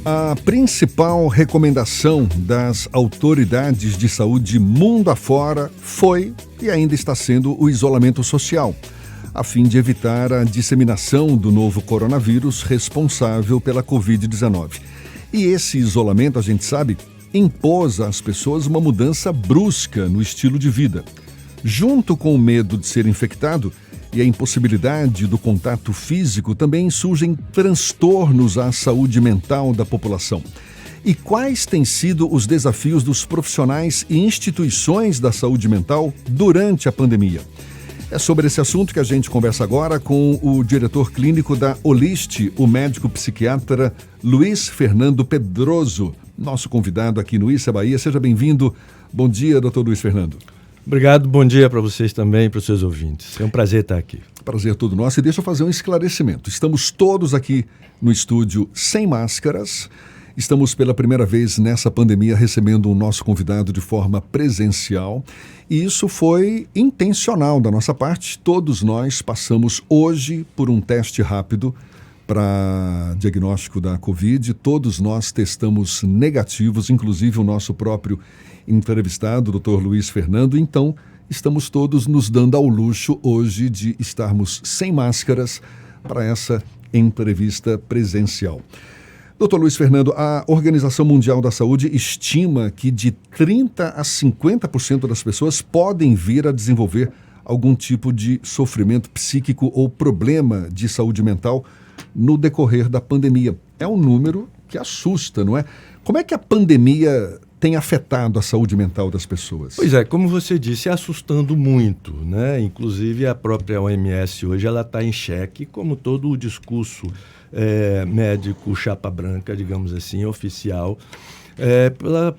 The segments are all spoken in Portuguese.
A principal recomendação das autoridades de saúde mundo afora foi e ainda está sendo o isolamento social, a fim de evitar a disseminação do novo coronavírus responsável pela Covid-19. E esse isolamento, a gente sabe, impôs às pessoas uma mudança brusca no estilo de vida. Junto com o medo de ser infectado e a impossibilidade do contato físico, também surgem transtornos à saúde mental da população. E quais têm sido os desafios dos profissionais e instituições da saúde mental durante a pandemia? É sobre esse assunto que a gente conversa agora com o diretor clínico da Olist, o médico psiquiatra Luiz Fernando Pedroso, nosso convidado aqui no Issa Bahia. Seja bem-vindo. Bom dia, doutor Luiz Fernando. Obrigado, bom dia para vocês também e para os seus ouvintes. É um prazer estar aqui. Prazer todo nosso. E deixa eu fazer um esclarecimento. Estamos todos aqui no estúdio sem máscaras. Estamos pela primeira vez nessa pandemia recebendo o nosso convidado de forma presencial. E isso foi intencional da nossa parte. Todos nós passamos hoje por um teste rápido para diagnóstico da Covid. Todos nós testamos negativos, inclusive o nosso próprio entrevistado, o Dr. Luiz Fernando. Então, estamos todos nos dando ao luxo hoje de estarmos sem máscaras para essa entrevista presencial. Dr. Luiz Fernando, a Organização Mundial da Saúde estima que de 30% a 50% das pessoas podem vir a desenvolver algum tipo de sofrimento psíquico ou problema de saúde mental no decorrer da pandemia. É um número que assusta, não é? Como é que a pandemia tem afetado a saúde mental das pessoas? Pois é, como você disse, assustando muito, né? Inclusive a própria OMS hoje ela está em xeque, como todo o discurso médico chapa branca, digamos assim, oficial,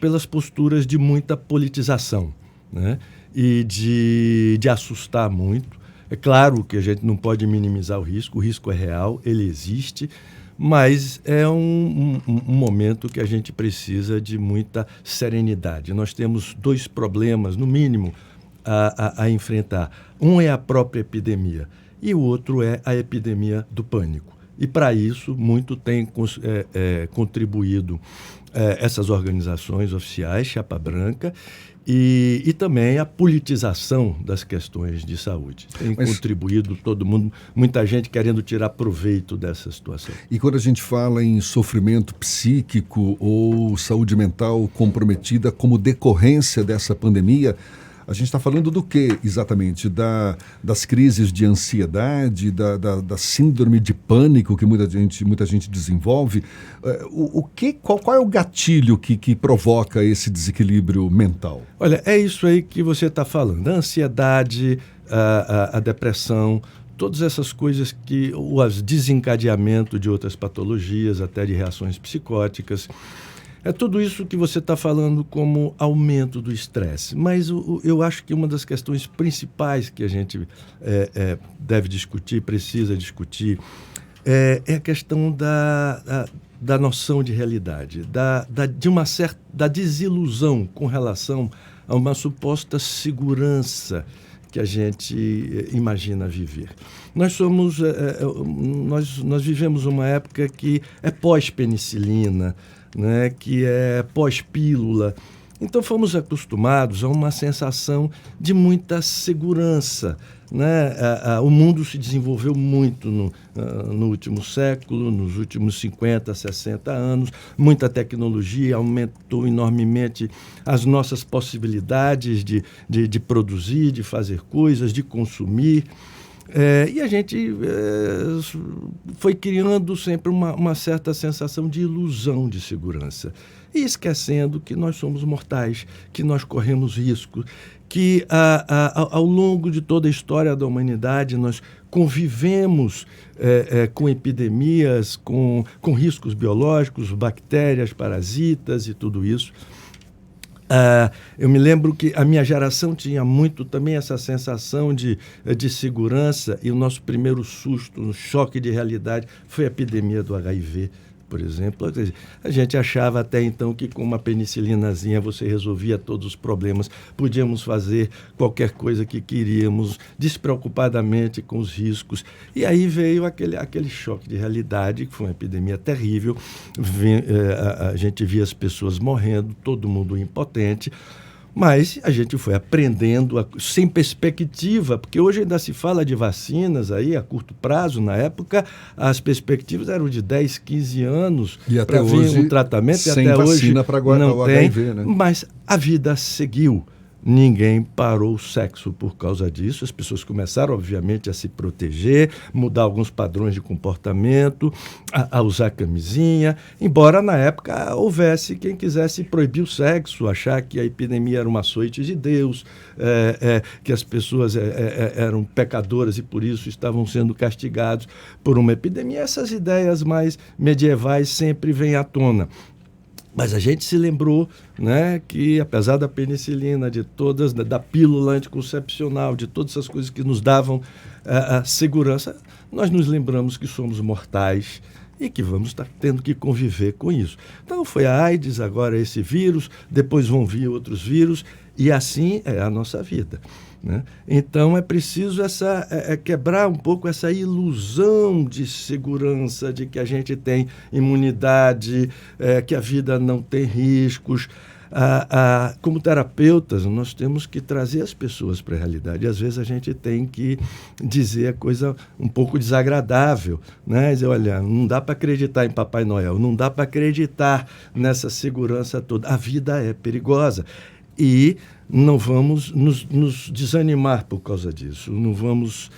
pelas posturas de muita politização, né? E de assustar muito. É claro que a gente não pode minimizar o risco é real, ele existe, mas é um momento que a gente precisa de muita serenidade. Nós temos dois problemas, no mínimo, a enfrentar. Um é a própria epidemia e o outro é a epidemia do pânico. E, para isso, muito tem contribuído essas organizações oficiais, chapa branca, e também a politização das questões de saúde. Tem contribuído todo mundo, muita gente querendo tirar proveito dessa situação. E quando a gente fala em sofrimento psíquico ou saúde mental comprometida como decorrência dessa pandemia, a gente está falando do que exatamente? Das crises de ansiedade, da síndrome de pânico que muita gente desenvolve? Qual é o gatilho que provoca esse desequilíbrio mental? Olha, é isso aí que você está falando. A ansiedade, a depressão, todas essas coisas o desencadeamento de outras patologias, até de reações psicóticas. É tudo isso que você está falando como aumento do estresse. Mas eu acho que uma das questões principais que a gente deve discutir, precisa discutir, é a questão da noção de realidade, da desilusão com relação a uma suposta segurança que a gente imagina viver. Nós vivemos uma época que é pós-penicilina, né, que é pós-pílula. Então fomos acostumados a uma sensação de muita segurança, né? O mundo se desenvolveu muito no último século, nos últimos 50, 60 anos. Muita tecnologia aumentou enormemente as nossas possibilidades de produzir, de fazer coisas, de consumir. E a gente foi criando sempre uma certa sensação de ilusão de segurança. E esquecendo que nós somos mortais, que nós corremos risco, que ao longo de toda a história da humanidade nós convivemos com epidemias, com riscos biológicos, bactérias, parasitas e tudo isso. Eu me lembro que a minha geração tinha muito também essa sensação de segurança, e o nosso primeiro susto, um choque de realidade, foi a epidemia do HIV. por exemplo. A gente achava até então que com uma penicilinazinha você resolvia todos os problemas, podíamos fazer qualquer coisa que queríamos, despreocupadamente com os riscos. E aí veio aquele choque de realidade, que foi uma epidemia terrível. A gente via as pessoas morrendo, todo mundo impotente. Mas a gente foi aprendendo sem perspectiva, porque hoje ainda se fala de vacinas aí a curto prazo. Na época, as perspectivas eram de 10, 15 anos para vir um tratamento. Sem e até vacina hoje para não o tem, HIV, né? Mas a vida seguiu. Ninguém parou o sexo por causa disso. As pessoas começaram, obviamente, a se proteger, mudar alguns padrões de comportamento, a usar camisinha, embora na época houvesse quem quisesse proibir o sexo, achar que a epidemia era uma açoite de Deus, que as pessoas eram pecadoras e por isso estavam sendo castigados por uma epidemia. Essas ideias mais medievais sempre vêm à tona. Mas a gente se lembrou, né, que apesar da penicilina, da pílula anticoncepcional, de todas essas coisas que nos davam a segurança, nós nos lembramos que somos mortais e que vamos estar tendo que conviver com isso. Então foi a AIDS, agora esse vírus, depois vão vir outros vírus, e assim é a nossa vida, né? Então é preciso quebrar um pouco essa ilusão de segurança, de que a gente tem imunidade, que a vida não tem riscos. Como terapeutas, nós temos que trazer as pessoas para a realidade. E às vezes a gente tem que dizer a coisa um pouco desagradável, né? Dizer, olha, não dá para acreditar em Papai Noel, não dá para acreditar nessa segurança toda. A vida é perigosa. E não vamos nos desanimar por causa disso, não vamos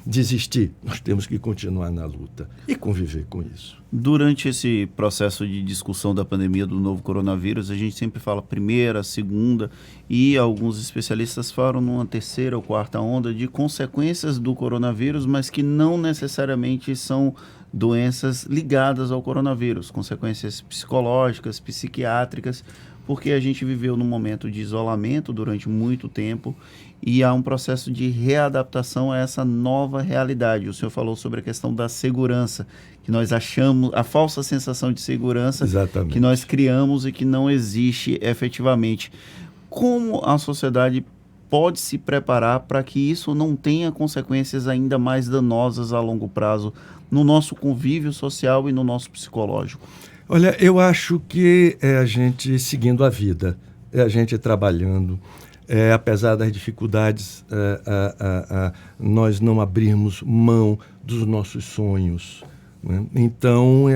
desistir. Nós temos que continuar na luta e conviver com isso. Durante esse processo de discussão da pandemia do novo coronavírus, a gente sempre fala primeira, segunda, e alguns especialistas falam numa terceira ou quarta onda de consequências do coronavírus, mas que não necessariamente são doenças ligadas ao coronavírus, consequências psicológicas, psiquiátricas, porque a gente viveu num momento de isolamento durante muito tempo e há um processo de readaptação a essa nova realidade. O senhor falou sobre a questão da segurança, que nós achamos, a falsa sensação de segurança Exatamente. Que nós criamos e que não existe efetivamente. Como a sociedade pode se preparar para que isso não tenha consequências ainda mais danosas a longo prazo no nosso convívio social e no nosso psicológico? Olha, eu acho que é a gente seguindo a vida, é a gente trabalhando, apesar das dificuldades, nós não abrirmos mão dos nossos sonhos, né? Então,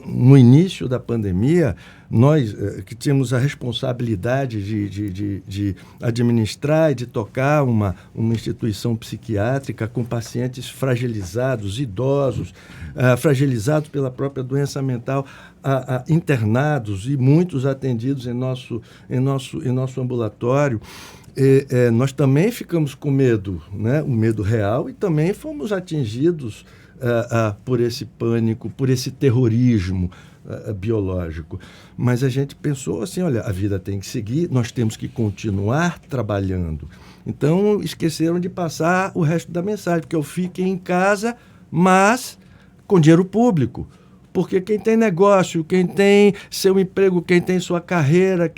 no início da pandemia, nós que tínhamos a responsabilidade de administrar e de tocar uma instituição psiquiátrica com pacientes fragilizados, idosos, fragilizados pela própria doença mental, internados e muitos atendidos em nosso ambulatório. Nós também ficamos com medo, né? O medo real, e também fomos atingidos por esse pânico, por esse terrorismo biológico. Mas a gente pensou assim, olha, a vida tem que seguir, nós temos que continuar trabalhando. Então, esqueceram de passar o resto da mensagem, porque eu fiquei em casa, mas com dinheiro público. Porque quem tem negócio, quem tem seu emprego, quem tem sua carreira,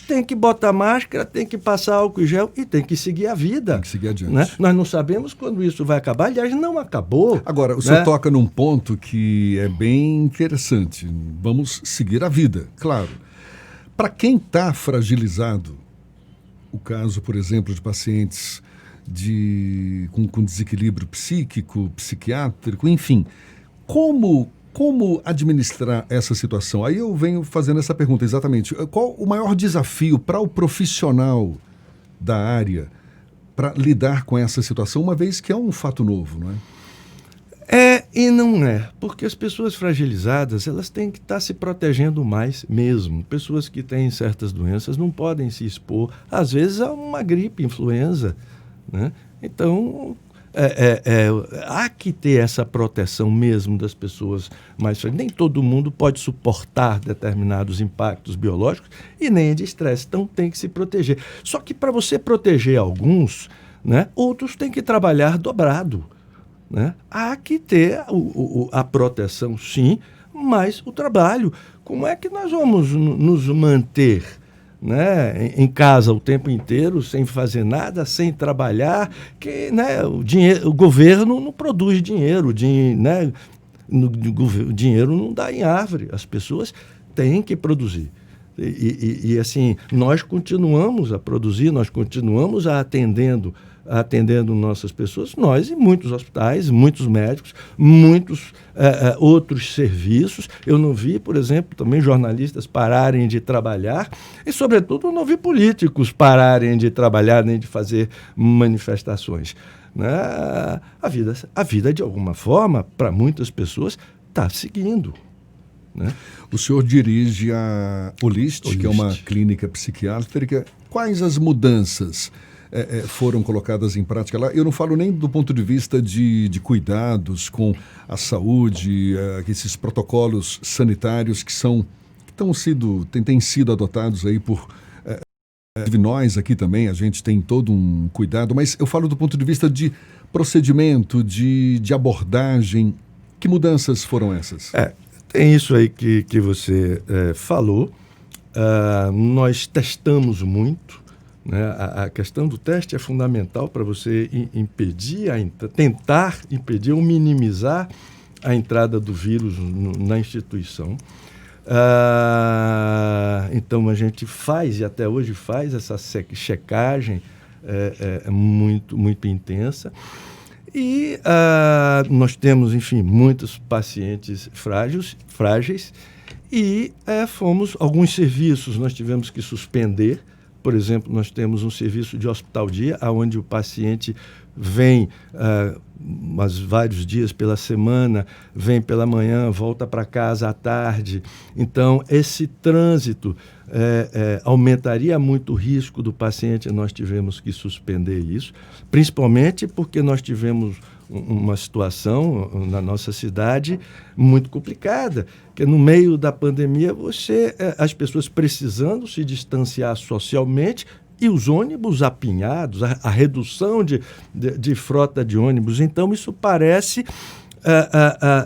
tem que botar máscara, tem que passar álcool em gel e tem que seguir a vida. Tem que seguir adiante. Né? Nós não sabemos quando isso vai acabar. Aliás, não acabou. Agora, o senhor toca num ponto que é bem interessante. Vamos seguir a vida, claro. Para quem está fragilizado, o caso, por exemplo, de pacientes com desequilíbrio psíquico, psiquiátrico, enfim, como administrar essa situação? Aí eu venho fazendo essa pergunta exatamente. Qual o maior desafio para o profissional da área para lidar com essa situação, uma vez que é um fato novo, não é? É e não é, porque as pessoas fragilizadas, elas têm que estar se protegendo mais mesmo. Pessoas que têm certas doenças não podem se expor, às vezes, a uma gripe, influenza, né? Então, há que ter essa proteção mesmo das pessoas mais fragilizadas. Nem todo mundo pode suportar determinados impactos biológicos e nem de estresse, então tem que se proteger. Só que para você proteger alguns, né, outros têm que trabalhar dobrado. né? Há que ter a proteção, sim, mas o trabalho. Como é que nós vamos nos manter, né, em casa o tempo inteiro, sem fazer nada, sem trabalhar? Que, né, o governo não produz dinheiro, né, o dinheiro não dá em árvore, as pessoas têm que produzir. E assim, nós continuamos a produzir, nós continuamos atendendo nossas pessoas, nós e muitos hospitais, muitos médicos, muitos outros serviços. Eu não vi, por exemplo, também jornalistas pararem de trabalhar e, sobretudo, não vi políticos pararem de trabalhar nem de fazer manifestações. Né? A vida, de alguma forma, para muitas pessoas, está seguindo. Né? O senhor dirige a Olist, que é uma clínica psiquiátrica. Quais as mudanças foram colocadas em prática lá? Eu não falo nem do ponto de vista de cuidados com a saúde, esses protocolos sanitários que têm sido adotados aí por nós aqui também. A gente tem todo um cuidado, mas eu falo do ponto de vista de procedimento, de abordagem. Que mudanças foram essas? Tem isso aí que você falou. Nós testamos muito, né? A questão do teste é fundamental para você tentar impedir ou minimizar a entrada do vírus na instituição. Então a gente faz, e até hoje faz, essa checagem muito, muito intensa. E nós temos, enfim, muitos pacientes frágeis e alguns serviços nós tivemos que suspender. Por exemplo, nós temos um serviço de hospital-dia, onde o paciente vem vários dias pela semana, vem pela manhã, volta para casa à tarde. Então, esse trânsito aumentaria muito o risco do paciente. Nós tivemos que suspender isso, principalmente porque nós tivemos uma situação na nossa cidade muito complicada, que no meio da pandemia as pessoas precisando se distanciar socialmente e os ônibus apinhados, a redução de frota de ônibus. Então, isso parece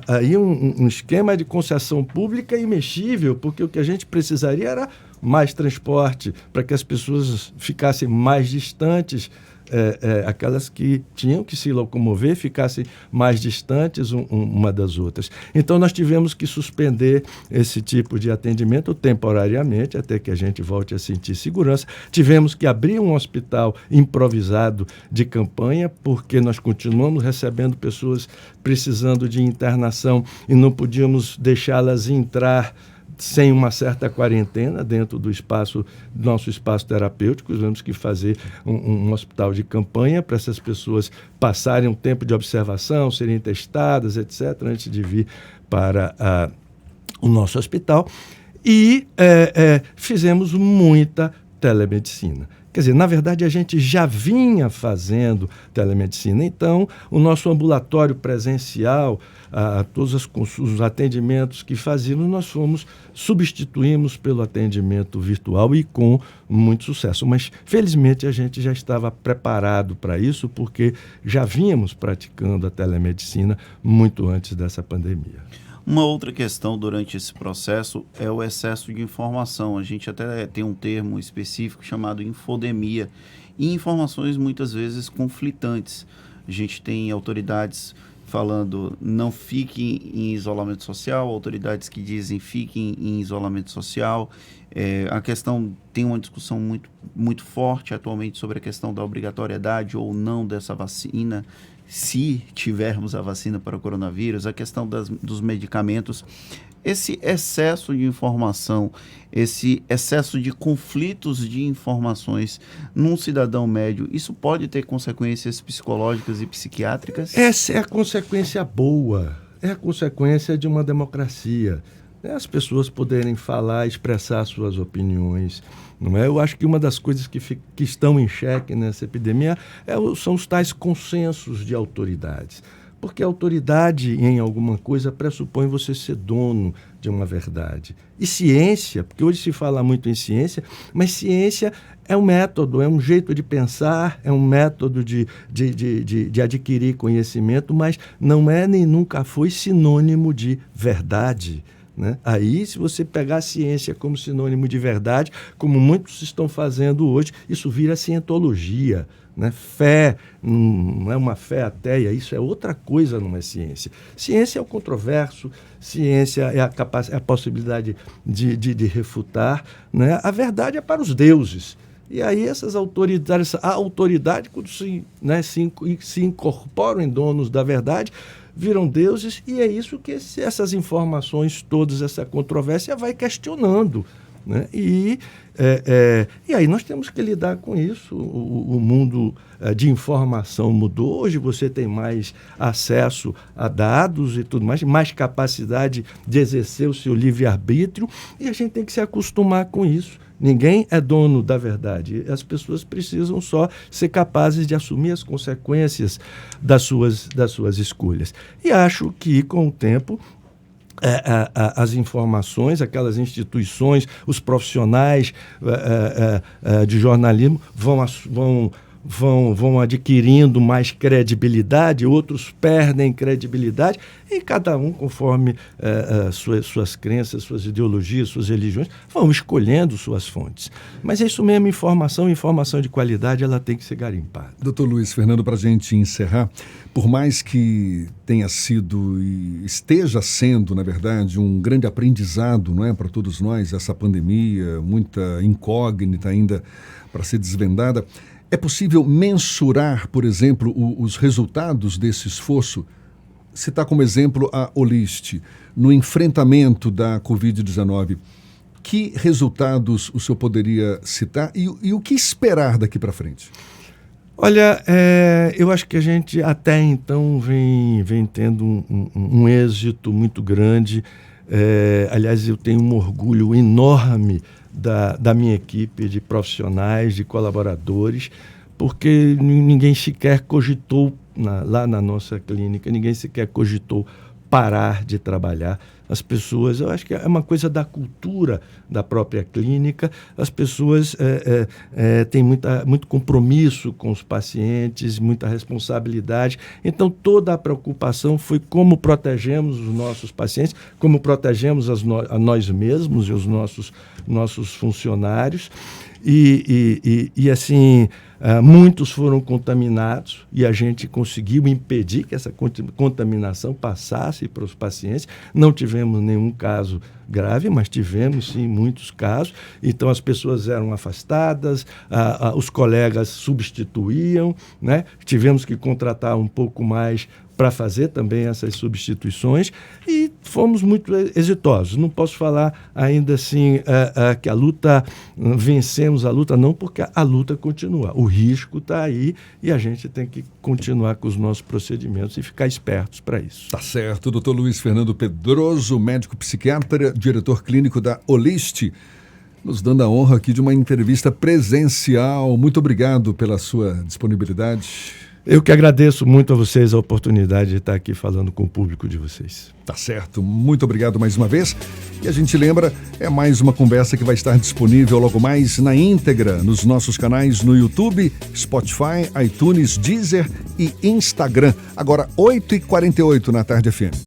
aí um esquema de concessão pública imexível, porque o que a gente precisaria era mais transporte, para que as pessoas ficassem mais distantes, aquelas que tinham que se locomover ficassem mais distantes uma das outras. Então, nós tivemos que suspender esse tipo de atendimento temporariamente, até que a gente volte a sentir segurança. Tivemos que abrir um hospital improvisado de campanha, porque nós continuamos recebendo pessoas precisando de internação e não podíamos deixá-las entrar sem uma certa quarentena dentro do nosso espaço terapêutico. Tivemos que fazer um hospital de campanha para essas pessoas passarem um tempo de observação, serem testadas, etc., antes de vir para o nosso hospital. E fizemos muita telemedicina. Quer dizer, na verdade, a gente já vinha fazendo telemedicina. Então, o nosso ambulatório presencial, todos os atendimentos que fazíamos, nós substituímos pelo atendimento virtual e com muito sucesso. Mas, felizmente, a gente já estava preparado para isso, porque já vínhamos praticando a telemedicina muito antes dessa pandemia. Uma outra questão durante esse processo é o excesso de informação. A gente até tem um termo específico chamado infodemia, e informações muitas vezes conflitantes. A gente tem autoridades falando não fiquem em isolamento social, autoridades que dizem fiquem em isolamento social. A questão tem uma discussão muito, muito forte atualmente sobre a questão da obrigatoriedade ou não dessa vacina, se tivermos a vacina para o coronavírus, a questão dos medicamentos. Esse excesso de informação, esse excesso de conflitos de informações num cidadão médio, isso pode ter consequências psicológicas e psiquiátricas? Essa é a consequência boa, é a consequência de uma democracia. As pessoas poderem falar, expressar suas opiniões. Não é? Eu acho que uma das coisas que estão em xeque nessa epidemia são os tais consensos de autoridades. Porque a autoridade em alguma coisa pressupõe você ser dono de uma verdade. E ciência, porque hoje se fala muito em ciência, mas ciência é um método, é um jeito de pensar, é um método de adquirir conhecimento, mas não é nem nunca foi sinônimo de verdade. Né? Aí, se você pegar a ciência como sinônimo de verdade, como muitos estão fazendo hoje, isso vira cientologia. Né? Fé não é uma fé ateia, isso é outra coisa, não é ciência. Ciência é o controverso, ciência é a possibilidade de refutar. Né? A verdade é para os deuses. E aí essas autoridades, a autoridade, quando se incorporam em donos da verdade, viram deuses, e é isso que essas informações todas, essa controvérsia vai questionando. Né? E aí nós temos que lidar com isso. O mundo de informação mudou. Hoje você tem mais acesso a dados e tudo mais capacidade de exercer o seu livre-arbítrio, e a gente tem que se acostumar com isso. Ninguém é dono da verdade. As pessoas precisam só ser capazes de assumir as consequências das suas escolhas. E acho que, com o tempo, as informações, aquelas instituições, os profissionais de jornalismo vão adquirindo mais credibilidade, outros perdem credibilidade, e cada um, conforme suas crenças, suas ideologias, suas religiões, vão escolhendo suas fontes. Mas é isso mesmo, informação de qualidade, ela tem que ser garimpada. Doutor Luiz Fernando, para a gente encerrar, por mais que tenha sido e esteja sendo, na verdade, um grande aprendizado, não é, para todos nós, essa pandemia, muita incógnita ainda para ser desvendada, é possível mensurar, por exemplo, os resultados desse esforço? Citar como exemplo a Olist, no enfrentamento da Covid-19. Que resultados o senhor poderia citar e o que esperar daqui para frente? Olha, eu acho que a gente até então vem tendo um êxito muito grande. Aliás, eu tenho um orgulho enorme da minha equipe de profissionais, de colaboradores, porque ninguém sequer cogitou, lá na nossa clínica, ninguém sequer cogitou parar de trabalhar. As pessoas, eu acho que é uma coisa da cultura da própria clínica, as pessoas têm muito compromisso com os pacientes, muita responsabilidade. Então, toda a preocupação foi como protegemos os nossos pacientes, como protegemos a nós mesmos e os nossos funcionários. E assim, muitos foram contaminados e a gente conseguiu impedir que essa contaminação passasse para os pacientes. Não tivemos nenhum caso grave, mas tivemos sim muitos casos. Então as pessoas eram afastadas, os colegas substituíam, né? Tivemos que contratar um pouco mais para fazer também essas substituições e fomos muito exitosos. Não posso falar ainda assim que a luta, vencemos a luta, não, porque a luta continua. O risco está aí e a gente tem que continuar com os nossos procedimentos e ficar espertos para isso. Tá certo. Dr. Luiz Fernando Pedroso, médico psiquiatra, diretor clínico da Olist, nos dando a honra aqui de uma entrevista presencial. Muito obrigado pela sua disponibilidade. Eu que agradeço muito a vocês a oportunidade de estar aqui falando com o público de vocês. Tá certo. Muito obrigado mais uma vez. E a gente lembra, é mais uma conversa que vai estar disponível logo mais na íntegra nos nossos canais no YouTube, Spotify, iTunes, Deezer e Instagram. Agora, 8h48 na Tarde FM.